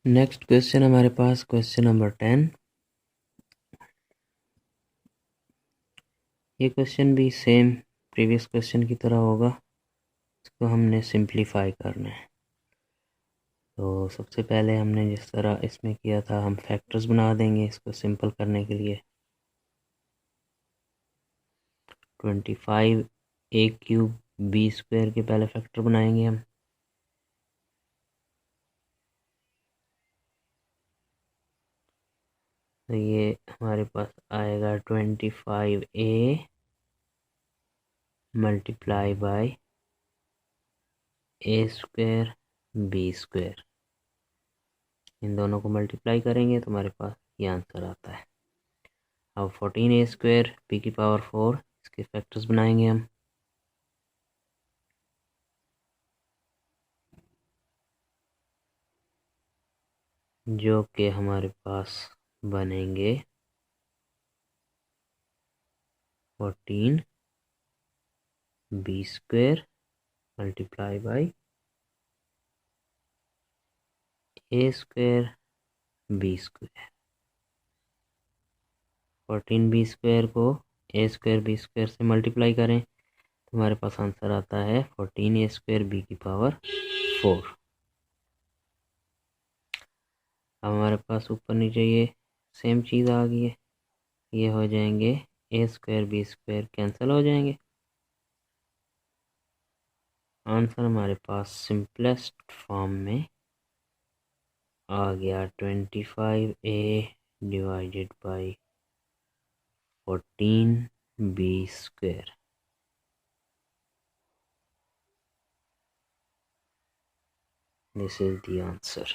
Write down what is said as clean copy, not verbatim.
Next question हमारे पास question number 10। ये question भी सेम प्रीवियस क्वेश्चन की तरह होगा, इसको हमने सिंप्लीफाई करना है। तो सबसे पहले हमने जिस तरह इसमें किया था हम फैक्टर्स बना देंगे इसको सिंपल करने के लिए। 25 a क्यूब b स्क्वायर के पहले फैक्टर बनाएंगे हम। तो ये हमारे पास आएगा 25a multiply by a square b square. इन दोनों को मल्टीप्लाई करेंगे तो हमारे पास ये आंसर आता है। अब 14a स्क्वायर b की पावर 4 इसके फैक्टर्स बनाएंगे हम। जो कि हमारे पास बनेंगे 14 b square multiply by a square b square. 14 b square को a स्क्वायर b स्क्वायर से मल्टीप्लाई करें तो हमारे पास आंसर आता है 14 a स्क्वायर b की पावर 4। अब हमारे पास ऊपर नीचे ये सेम चीज़ आ गई है, ये हो जाएंगे a square b square cancel हो जाएंगे। आंसर हमारे पास सिंपलेस्ट फॉर्म में आ गया 25a divided by 14b square. This is the answer.